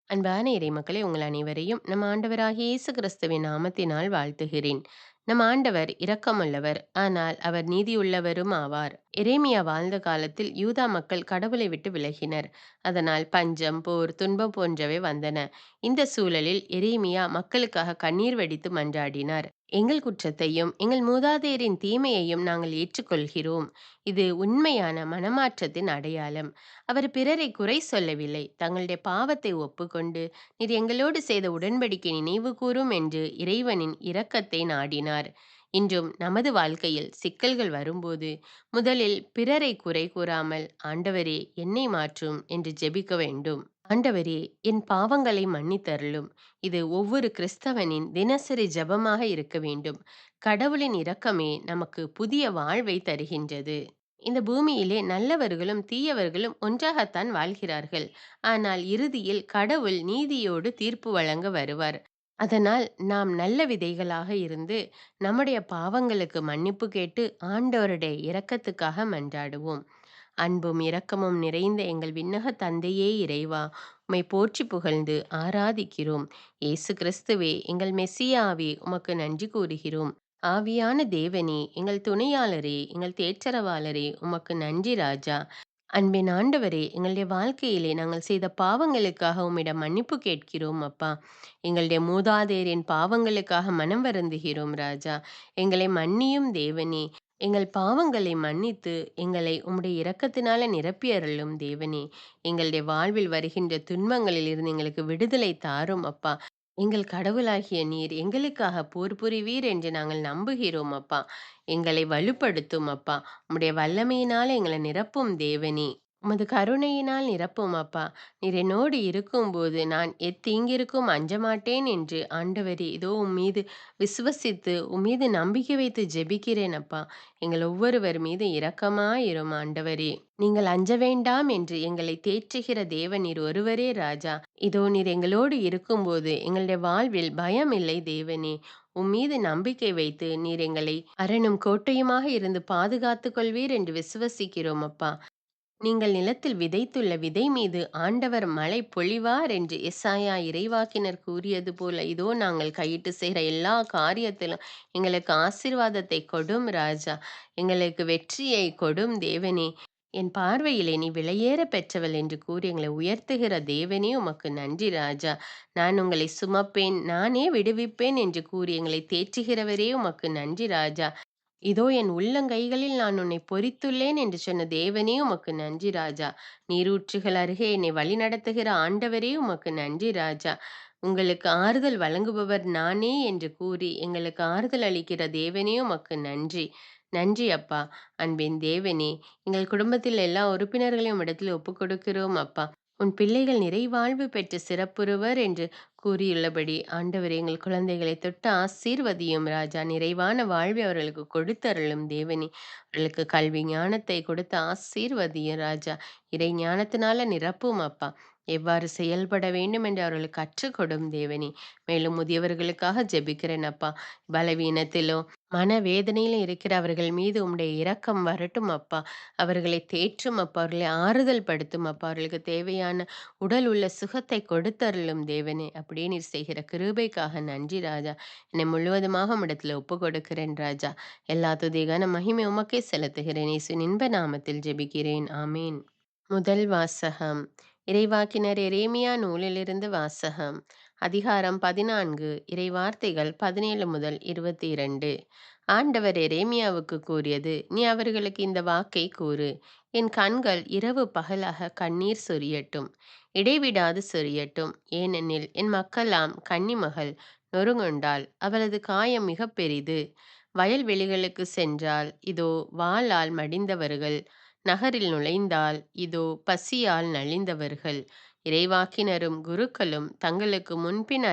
அன்பான இறைமக்களே, உங்கள் அனைவரையும் நம் ஆண்டவராகிய இயேசு கிறிஸ்துவின் நாமத்தினால் வாழ்த்துகிறேன். நம் ஆண்டவர் இரக்கமுள்ளவர், ஆனால் அவர் நீதியுள்ளவரும் ஆவார். எரேமியா வாழ்ந்த காலத்தில் யூதா மக்கள் கடவுளை விட்டு விலகினர். அதனால் பஞ்சம், போர், துன்பம் போன்றவை வந்தன. இந்த சூழலில் எரேமியா மக்களுக்காக கண்ணீர் வடித்து மன்றாடினார். எங்கள் குற்றத்தையும் எங்கள் மூதாதையரின் தீமையையும் நாங்கள் ஏற்றுக்கொள்கிறோம். இது உண்மையான மனமாற்றத்தின் அடையாளம். அவர் பிறரை குறை சொல்லவில்லை, தங்களுடைய பாவத்தை ஒப்புக்கொண்டு நீர் எங்களோடு செய்த உடன்படிக்கை நினைவு கூரும் என்று இறைவனின் இரக்கத்தை நாடினார். இன்றும் நமது வாழ்க்கையில் சிக்கல்கள் வரும்போது முதலில் பிறரை குறை கூறாமல், ஆண்டவரே என்னை மாற்றும் என்று ஜெபிக்க வேண்டும். ஆண்டவரே என் பாவங்களை மன்னித்தருளும். இது ஒவ்வொரு கிறிஸ்தவனின் தினசரி ஜெபமாக இருக்க வேண்டும். கடவுளின் இரக்கமே நமக்கு புதிய வாழ்வை தருகின்றது. இந்த பூமியிலே நல்லவர்களும் தீயவர்களும் ஒன்றாகத்தான் வாழ்கிறார்கள். ஆனால் இறுதியில் கடவுள் நீதியோடு தீர்ப்பு வழங்க வருவார். அதனால் நாம் நல்ல விதைகளாக இருந்து நம்முடைய பாவங்களுக்கு மன்னிப்பு கேட்டு ஆண்டவருடைய இரக்கத்துக்காக மன்றாடுவோம். அன்பும் இரக்கமும் நிறைந்த எங்கள் விண்ணக தந்தையே இறைவா, உம்மை போற்றி புகழ்ந்து ஆராதிக்கிறோம். இயேசு கிறிஸ்துவே எங்கள் மெசியாவே, உமக்கு நன்றி கூறுகிறோம். ஆவியான தேவனே, எங்கள் துணையாளரே, எங்கள் தேற்றரவாளரே, உமக்கு நன்றி ராஜா. அன்பின் ஆண்டவரே, எங்களுடைய வாழ்க்கையிலே நாங்கள் செய்த பாவங்களுக்காக உம்மிடம் மன்னிப்பு கேட்கிறோம் அப்பா. எங்களுடைய மூதாதையரின் பாவங்களுக்காக மனம் வருந்துகிறோம் ராஜா. எங்களை மன்னியும் தேவனே. எங்கள் பாவங்களை மன்னித்து எங்களை உம்முடைய இரக்கத்தினால நிரப்பி அருளும் தேவனே. எங்களுடைய வாழ்வில் வருகின்ற துன்பங்களில் இருந்து எங்களுக்கு விடுதலை தாரும் அப்பா. எங்கள் கடவுளாகிய நீர் எங்களுக்காக போர் புரிவீர் என்று நாங்கள் நம்புகிறோம் அப்பா. எங்களை வலுப்படுத்தும் அப்பா. உம்முடைய வல்லமையினால் எங்களை நிரப்பும் தேவனே. உமது கருணையினால் நிரப்பும் அப்பா. நீர் என்னோடு இருக்கும்போது நான் எத்தீங்கிற்கும் அஞ்சமாட்டேன் என்று ஆண்டவரே, இதோ உம்மீது விசுவசித்து உம்மீது நம்பிக்கை வைத்து ஜெபிக்கிறேன் அப்பா. எங்கள் ஒவ்வொருவர் மீது இரக்கமாயிரும் ஆண்டவரே. நீங்கள் அஞ்ச வேண்டாம் என்று எங்களை தேற்றுகிற தேவன் நீர் ஒருவரே ராஜா. இதோ நீர் எங்களோடு இருக்கும்போது எங்களுடைய வாழ்வில் பயம் இல்லை தேவனே. உம்மீது நம்பிக்கை வைத்து நீர் எங்களை அரணும் கோட்டையுமாக இருந்து பாதுகாத்துக் கொள்வீர் என்று விசுவசிக்கிறோம் அப்பா. நீங்கள் நிலத்தில் விதைத்துள்ள விதை மீது ஆண்டவர் மழை பொழிவார் என்று எசாயா இறைவாக்கினர் கூறியது போல, இதோ நாங்கள் கையிட்டு செய்கிற எல்லா காரியத்திலும் எங்களுக்கு ஆசீர்வாதத்தை கொடும் ராஜா. எங்களுக்கு வெற்றியை கொடும் தேவனே. என் பார்வையிலே நீ விலையேற பெற்றவள் என்று கூறி எங்களை உயர்த்துகிற தேவனே, உமக்கு நன்றி ராஜா. நான் உங்களை சுமப்பேன், நானே விடுவிப்பேன் என்று கூறி எங்களை தேற்றுகிறவரே, உமக்கு நன்றி ராஜா. இதோ என் உள்ளங்கைகளில் நான் உன்னை பொறித்துள்ளேன் என்று சொன்ன தேவனே, உமக்கு நன்றி ராஜா. நீரூற்றுகள் அருகே என்னை வழிநடத்துகிற ஆண்டவரே, உமக்கு நன்றி ராஜா. உங்களுக்கு ஆறுதல் வழங்குபவர் நானே என்று கூறி எங்களுக்கு ஆறுதல் அளிக்கிற தேவனே, உமக்கு நன்றி. நன்றி அப்பா. அன்பின் தேவனே, எங்கள் குடும்பத்தில் எல்லா உறுப்பினர்களையும் இடத்தில் ஒப்புக்கொடுக்கிறோம் அப்பா. உன் பிள்ளைகள் நிறைவாழ்வு பெற்று சிறப்புறுவர் என்று கூறியுள்ளபடி ஆண்டவரே, எங்கள் குழந்தைகளை தொட்டு ஆசீர்வதியும் ராஜா. நிறைவான வாழ்வை அவர்களுக்கு கொடுத்தருளும் தேவனே. அவர்களுக்கு கல்வி ஞானத்தை கொடுத்து ஆசீர்வதியும் ராஜா. இறை ஞானத்தினால நிரப்பும் அப்பா. எவ்வாறு செயல்பட வேண்டும் என்று அவர்களுக்கு கற்றுக்கொடும் தேவனே. மேலும் முதியவர்களுக்காக ஜெபிக்கிறேன் அப்பா. பலவீனத்திலோ மனவேதனையிலும் இருக்கிற அவர்கள் மீது உம்முடைய இரக்கம் வரட்டும் அப்பா. அவர்களை தேற்றும் அப்பா. அவர்களை ஆறுதல் படுத்தும் அப்பா. அவர்களுக்கு தேவையான உடல் உள்ள சுகத்தை கொடுத்தருளும் தேவனே. அப்படியே நீர் செய்கிற கிருபைக்காக நன்றி ராஜா. என்னை முழுவதுமாக உம்மிடத்தில் ஒப்பு கொடுக்கிறேன் ராஜா. எல்லா துதிகான மகிமை உமக்கே செலுத்துகிறேன். இயேசுவின் இன்ப நாமத்தில் ஜெபிக்கிறேன். ஆமேன். முதல் வாசகம். இறைவாக்கினர் எரேமியா நூலிலிருந்து வாசகம். அதிகாரம் 14. இறைவார்த்தைகள் 17 முதல் 22. ஆண்டவர் எரேமியாவுக்கு கூறியது: நீ அவர்களுக்கு இந்த வாக்கை கூறு. என் கண்கள் இரவு பகலாக கண்ணீர் சொரியட்டும், இடைவிடாது சொரியட்டும். ஏனெனில் என் மக்களாம் கன்னிமகள் நொறுங்குண்டாள், அவளது காயம் மிக பெரிது. வயல்வெளிகளுக்கு சென்றால் இதோ வாளால் மடிந்தவர்கள், நகரில் நுழைந்தால் இதோ பசியால் நலிந்தவர்கள். இறைவாக்கினரும் குருக்களும் தங்களுக்கு முன்பின்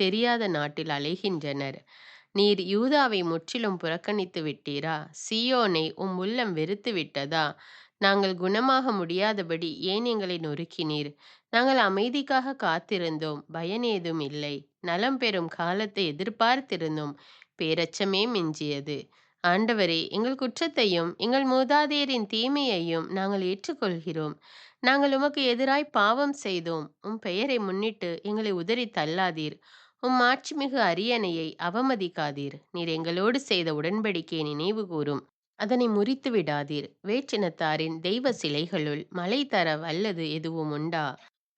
தெரியாத நாட்டில் அலைகின்றனர். நீர் யூதாவை முற்றிலும் புறக்கணித்து விட்டீரா? சீயோனை உம் உள்ளம் வெறுத்து விட்டதா? நாங்கள் குணமாக முடியாதபடி ஏன் எங்களை நொறுக்கினீர்? நாங்கள் அமைதிக்காக காத்திருந்தோம், பயனேதும் இல்லை. நலம் பெறும் காலத்தை எதிர்பார்த்திருந்தோம், பேரச்சமே மிஞ்சியது. ஆண்டவரே, எங்கள் குற்றத்தையும் எங்கள் மூதாதையரின் தீமையையும் நாங்கள் ஏற்றுக்கொள்கிறோம். நாங்கள் உமக்கு எதிராய் பாவம் செய்தோம். உம் பெயரை முன்னிட்டு எங்களை உதறித் தள்ளாதீர். உம் மாட்சிமிகு அரியணையை அவமதிக்காதீர். நீர் எங்களோடு செய்த உடன்படிக்கையை நினைவு கூரும். அதனை முறித்து விடாதீர். வேற்றினத்தாரின் தெய்வ சிலைகளுள் மழை தர வல்லது எதுவும் உண்டா?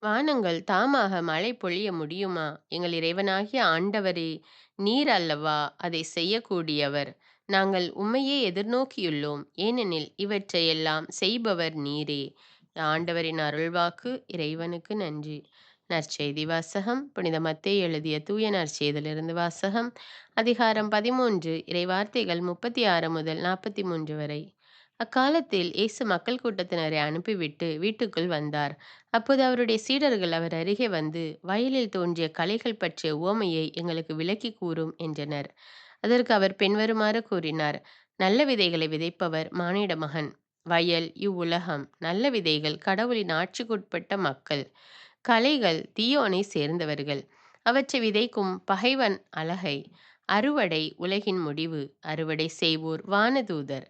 வானங்கள் தாமாக மழை பொழிய முடியுமா? எங்கள் இறைவனாகிய ஆண்டவரே, நீர் அல்லவா அதை செய்யக்கூடியவர். நாங்கள் உம்மையே எதிர்நோக்கியுள்ளோம். ஏனெனில் இவற்றையெல்லாம் செய்பவர் நீரே. ஆண்டவரின் அருள்வாக்கு. இறைவனுக்கு நன்றி. நற்செய்தி வாசகம். புனித மத்தேயு எழுதிய தூய நற்செய்தியிலிருந்து வாசகம். அதிகாரம் 13, இறைவார்த்தைகள் 36 முதல் 43 வரை. அக்காலத்தில் இயேசு மக்கள் கூட்டத்தினரை அனுப்பிவிட்டு வீட்டுக்குள் வந்தார். அப்போது அவருடைய சீடர்கள் அவர் அருகே வந்து, வயலில் தோன்றிய களைகள் பற்றிய உவமையை எங்களுக்கு விளக்கிக் கூறும் என்றனர். அதற்கு அவர் பின்வருமாறு கூறினார். நல்ல விதைகளை விதைப்பவர் மானிட மகன். வயல் இவ்வுலகம். நல்ல விதைகள் கடவுளின் ஆட்சிக்குட்பட்ட மக்கள். களைகள் தீயோனை சேர்ந்தவர்கள். அவற்றை விதைக்கும் பகைவன் அலகை. அறுவடை உலகின் முடிவு. அறுவடை செய்வோர் வானதூதர்.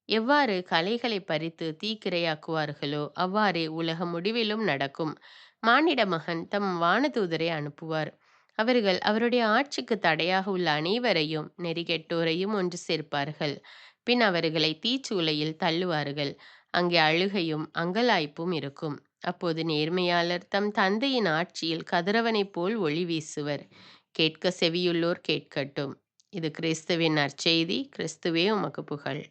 எவ்வாறு களைகளை பறித்து தீக்கிரையாக்குவார்களோ அவ்வாறே உலக முடிவிலும் நடக்கும். மானிட மகன் தம் வானதூதரை அனுப்புவார். அவர்கள் அவருடைய ஆட்சிக்கு தடையாக உள்ள அனைவரையும் நெறிகெட்டோரையும் ஒன்று சேர்ப்பார்கள். பின் அவர்களை தீச்சூளையில் தள்ளுவார்கள். அங்கே அழுகையும் அங்கலாய்ப்பும் இருக்கும். அப்போது நேர்மையாளர் தம் தந்தையின் ஆட்சியில் கதிரவனைப் போல் ஒளி வீசுவர். கேட்க செவியுள்ளோர் கேட்கட்டும். இது கிறிஸ்துவின் நற்செய்தி. கிறிஸ்துவே உமக்கு புகழ்.